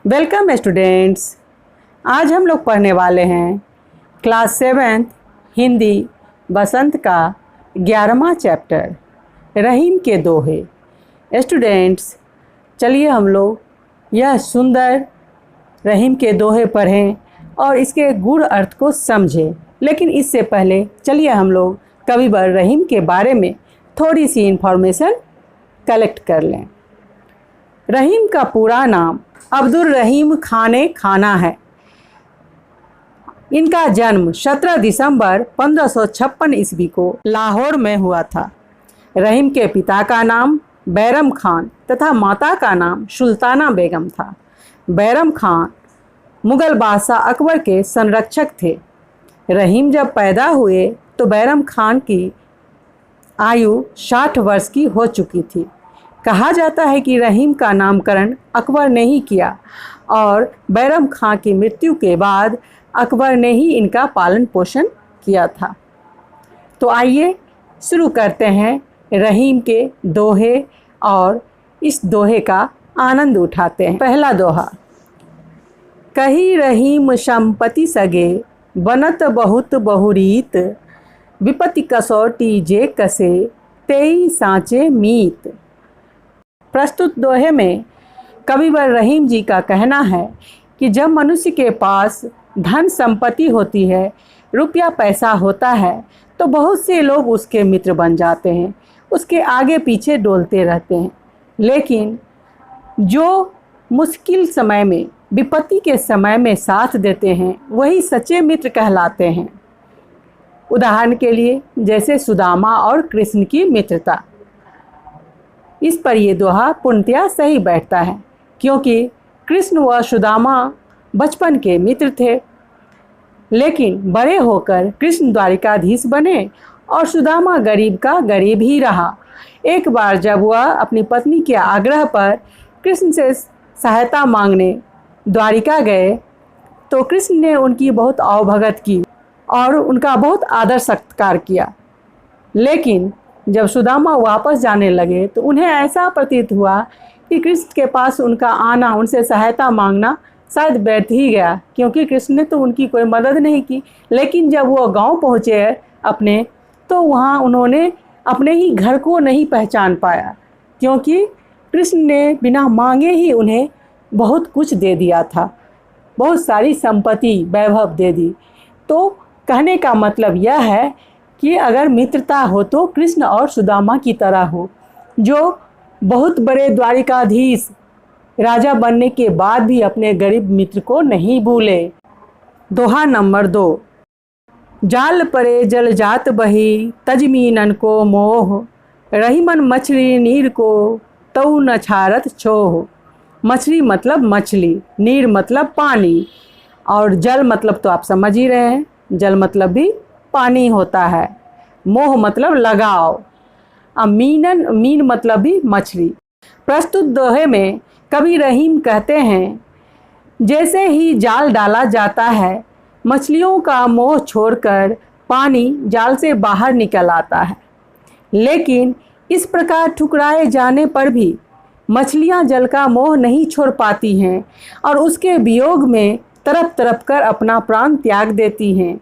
Welcome students. आज हम लोग पढ़ने वाले हैं क्लास 7 हिंदी बसंत का 11वां चैप्टर रहीम के दोहे। स्टूडेंट्स, चलिए हम लोग यह सुंदर रहीम के दोहे पढ़ें और इसके गूढ़ अर्थ को समझें। लेकिन इससे पहले चलिए हम लोग कविवर रहीम के बारे में थोड़ी सी इन्फॉर्मेशन कलेक्ट कर लें। रहीम का पूरा नाम अब्दुल रहीम खाने खाना है। इनका जन्म 17 दिसंबर 1556 ईस्वी को लाहौर में हुआ था। रहीम के पिता का नाम बैरम खान तथा माता का नाम सुल्ताना बेगम था। बैरम खान मुग़ल बादशाह अकबर के संरक्षक थे। रहीम जब पैदा हुए तो बैरम खान की आयु 60 वर्ष की हो चुकी थी। कहा जाता है कि रहीम का नामकरण अकबर ने ही किया और बैरम खान की मृत्यु के बाद अकबर ने ही इनका पालन पोषण किया था। तो आइए शुरू करते हैं रहीम के दोहे और इस दोहे का आनंद उठाते हैं। पहला दोहा। कही रहीम संपत्ति सगे बनत बहुत बहुरीत, विपत्ति कसौटी जे कसे तेई सांचे मीत। प्रस्तुत दोहे में कविवर रहीम जी का कहना है कि जब मनुष्य के पास धन संपत्ति होती है, रुपया पैसा होता है, तो बहुत से लोग उसके मित्र बन जाते हैं, उसके आगे पीछे डोलते रहते हैं। लेकिन जो मुश्किल समय में, विपत्ति के समय में साथ देते हैं, वही सच्चे मित्र कहलाते हैं। उदाहरण के लिए जैसे सुदामा और कृष्ण की मित्रता। इस पर ये दोहा पूर्णतया सही बैठता है, क्योंकि कृष्ण व सुदामा बचपन के मित्र थे। लेकिन बड़े होकर कृष्ण द्वारिकाधीश बने और सुदामा गरीब का गरीब ही रहा। एक बार जब वह अपनी पत्नी के आग्रह पर कृष्ण से सहायता मांगने द्वारिका गए, तो कृष्ण ने उनकी बहुत आवभगत की और उनका बहुत आदर सत्कार किया। लेकिन जब सुदामा वापस जाने लगे तो उन्हें ऐसा प्रतीत हुआ कि कृष्ण के पास उनका आना, उनसे सहायता मांगना शायद व्यर्थ ही गया, क्योंकि कृष्ण ने तो उनकी कोई मदद नहीं की। लेकिन जब वो गांव पहुँचे अपने, तो वहाँ उन्होंने अपने ही घर को नहीं पहचान पाया, क्योंकि कृष्ण ने बिना मांगे ही उन्हें बहुत कुछ दे दिया था, बहुत सारी संपत्ति वैभव दे दी। तो कहने का मतलब यह है कि अगर मित्रता हो तो कृष्ण और सुदामा की तरह हो, जो बहुत बड़े द्वारिकाधीश राजा बनने के बाद भी अपने गरीब मित्र को नहीं भूले। दोहा नंबर 2। जाल परे जल जात बही तजमीनन को मोह, रहीमन मछली नीर को तऊ न छारत छोह। मछली मतलब मछली, नीर मतलब पानी, और जल मतलब तो आप समझ ही रहे हैं, जल मतलब भी पानी होता है। मोह मतलब लगाव, मीन मतलब भी मछली। प्रस्तुत दोहे में कवि रहीम कहते हैं, जैसे ही जाल डाला जाता है, मछलियों का मोह छोड़कर पानी जाल से बाहर निकल आता है। लेकिन इस प्रकार ठुकराए जाने पर भी मछलियां जल का मोह नहीं छोड़ पाती हैं और उसके वियोग में तड़प तड़प कर अपना प्राण त्याग देती हैं।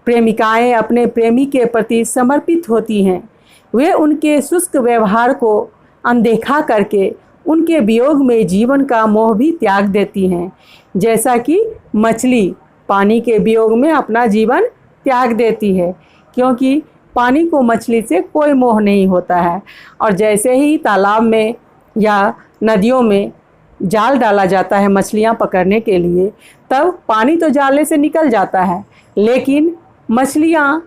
प्रेमिकाएं अपने प्रेमी के प्रति समर्पित होती हैं। वे उनके शुष्क व्यवहार को अनदेखा करके उनके वियोग में जीवन का मोह भी त्याग देती हैं, जैसा कि मछली पानी के वियोग में अपना जीवन त्याग देती है, क्योंकि पानी को मछली से कोई मोह नहीं होता है। और जैसे ही तालाब में या नदियों में जाल डाला जाता है मछलियां पकड़ने के लिए, तब पानी तो जाले से निकल जाता है, लेकिन मछलियां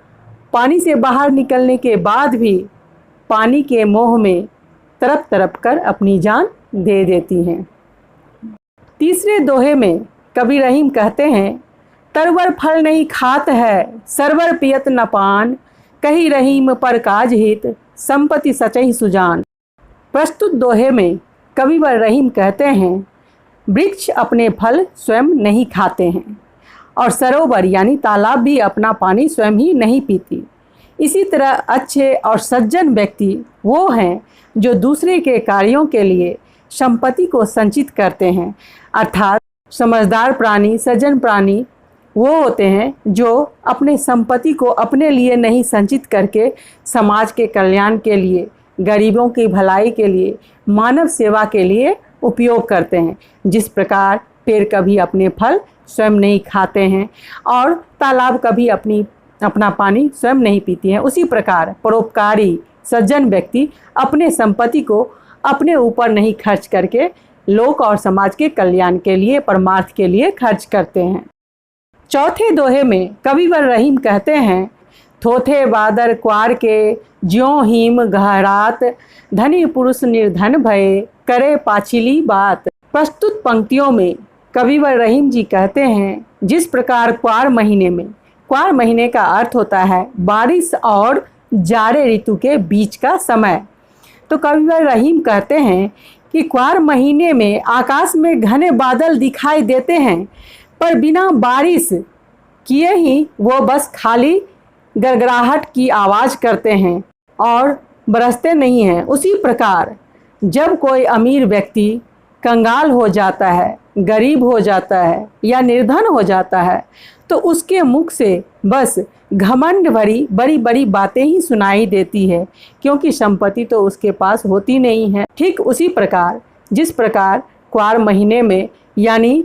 पानी से बाहर निकलने के बाद भी पानी के मोह में तड़प तड़प कर अपनी जान दे देती हैं। तीसरे दोहे में कवि रहीम कहते हैं, तरवर फल नहीं खात है सरवर पियत न पान, कही रहीम पर काज हित संपत्ति सचई सुजान। प्रस्तुत दोहे में कविवर रहीम कहते हैं, वृक्ष अपने फल स्वयं नहीं खाते हैं और सरोवर यानी तालाब भी अपना पानी स्वयं ही नहीं पीती। इसी तरह अच्छे और सज्जन व्यक्ति वो हैं जो दूसरे के कार्यों के लिए संपत्ति को संचित करते हैं। अर्थात समझदार प्राणी, सज्जन प्राणी वो होते हैं जो अपने संपत्ति को अपने लिए नहीं संचित करके समाज के कल्याण के लिए, गरीबों की भलाई के लिए, मानव सेवा के लिए उपयोग करते हैं। जिस प्रकार पेड़ कभी अपने फल स्वयं नहीं खाते हैं और तालाब कभी अपना पानी स्वयं नहीं पीती हैं, उसी प्रकार परोपकारी सज्जन व्यक्ति अपने संपत्ति को अपने ऊपर नहीं खर्च करके लोक और समाज के कल्याण के लिए, परमार्थ के लिए खर्च करते हैं। चौथे दोहे में कविवर रहीम कहते हैं, थोथे बादर क्वार के ज्यों हीम गहरात, धनी पुरुष निर्धन भये करे पाछिली बात। प्रस्तुत पंक्तियों में कविवर रहीम जी कहते हैं, जिस प्रकार क्वार महीने का अर्थ होता है बारिश और जाड़े ऋतु के बीच का समय। तो कविवर रहीम कहते हैं कि क्वार महीने में आकाश में घने बादल दिखाई देते हैं, पर बिना बारिश किए ही वो बस खाली गड़गड़ाहट की आवाज़ करते हैं और बरसते नहीं हैं। उसी प्रकार जब कोई अमीर व्यक्ति कंगाल हो जाता है, गरीब हो जाता है या निर्धन हो जाता है, तो उसके मुख से बस घमंड भरी बड़ी बड़ी बातें ही सुनाई देती है, क्योंकि संपत्ति तो उसके पास होती नहीं है। ठीक उसी प्रकार जिस प्रकार क्वार महीने में, यानी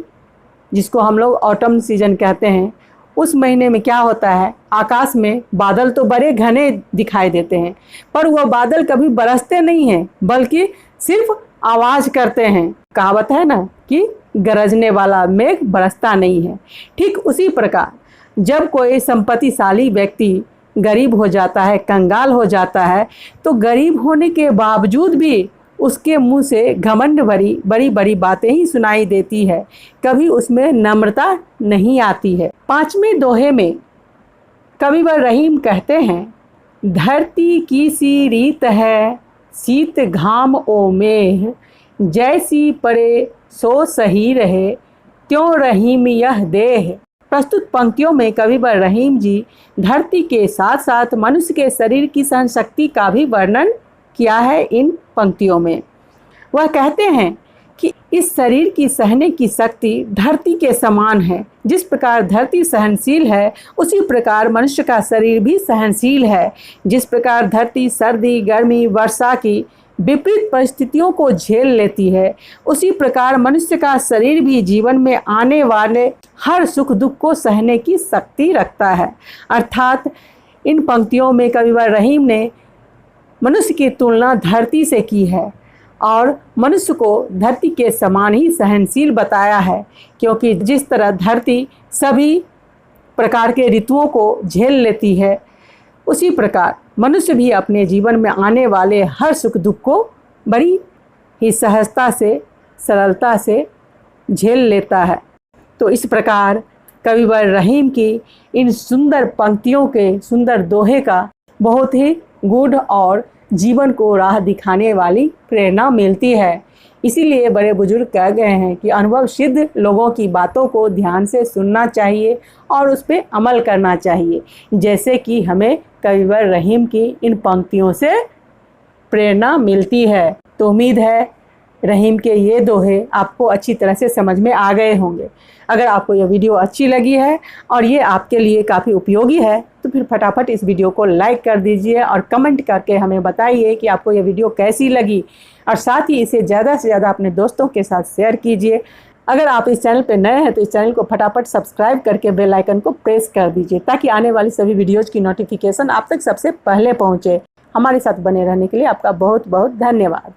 जिसको हम लोग ऑटम सीजन कहते हैं, उस महीने में क्या होता है, आकाश में बादल तो बड़े घने दिखाई देते हैं, पर वह बादल कभी बरसते नहीं हैं, बल्कि सिर्फ आवाज़ करते हैं। कहावत है ना कि गरजने वाला मेघ बरसता नहीं है। ठीक उसी प्रकार जब कोई संपत्तिशाली व्यक्ति गरीब हो जाता है, कंगाल हो जाता है, तो गरीब होने के बावजूद भी उसके मुंह से घमंड भरी बड़ी बड़ी बातें ही सुनाई देती है, कभी उसमें नम्रता नहीं आती है। पांचवें दोहे में कविवर रहीम कहते हैं, धरती की सी रीत है शीत घाम ओ मेह, जैसी पड़े सो सही रहे त्यों रहीम यह देह। प्रस्तुत पंक्तियों में कविवर रहीम जी धरती के साथ साथ मनुष्य के शरीर की सहन शक्ति का भी वर्णन किया है। इन पंक्तियों में वह कहते हैं कि इस शरीर की सहने की शक्ति धरती के समान है। जिस प्रकार धरती सहनशील है, उसी प्रकार मनुष्य का शरीर भी सहनशील है। जिस प्रकार धरती सर्दी, गर्मी, वर्षा की विपरीत परिस्थितियों को झेल लेती है, उसी प्रकार मनुष्य का शरीर भी जीवन में आने वाले हर सुख दुख को सहने की शक्ति रखता है। अर्थात इन पंक्तियों में कविवर रहीम ने मनुष्य की तुलना धरती से की है और मनुष्य को धरती के समान ही सहनशील बताया है, क्योंकि जिस तरह धरती सभी प्रकार के ऋतुओं को झेल लेती है, उसी प्रकार मनुष्य भी अपने जीवन में आने वाले हर सुख दुख को बड़ी ही सहजता से, सरलता से झेल लेता है। तो इस प्रकार कविवर रहीम की इन सुंदर पंक्तियों के, सुंदर दोहे का बहुत ही गूढ़ और जीवन को राह दिखाने वाली प्रेरणा मिलती है। इसीलिए बड़े बुजुर्ग कह गए हैं कि अनुभव सिद्ध लोगों की बातों को ध्यान से सुनना चाहिए और उस पर अमल करना चाहिए, जैसे कि हमें कविवर रहीम की इन पंक्तियों से प्रेरणा मिलती है। तो उम्मीद है रहीम के ये दोहे आपको अच्छी तरह से समझ में आ गए होंगे। अगर आपको यह वीडियो अच्छी लगी है और ये आपके लिए काफ़ी उपयोगी है, तो फिर फटाफट इस वीडियो को लाइक कर दीजिए और कमेंट करके हमें बताइए कि आपको यह वीडियो कैसी लगी, और साथ ही इसे ज़्यादा से ज़्यादा अपने दोस्तों के साथ शेयर कीजिए। अगर आप इस चैनल पर नए हैं तो इस चैनल को फटाफट सब्सक्राइब करके बेल आइकन को प्रेस कर दीजिए, ताकि आने वाली सभी वीडियोज़ की नोटिफिकेशन आप तक सबसे पहले पहुँचे। हमारे साथ बने रहने के लिए आपका बहुत बहुत धन्यवाद।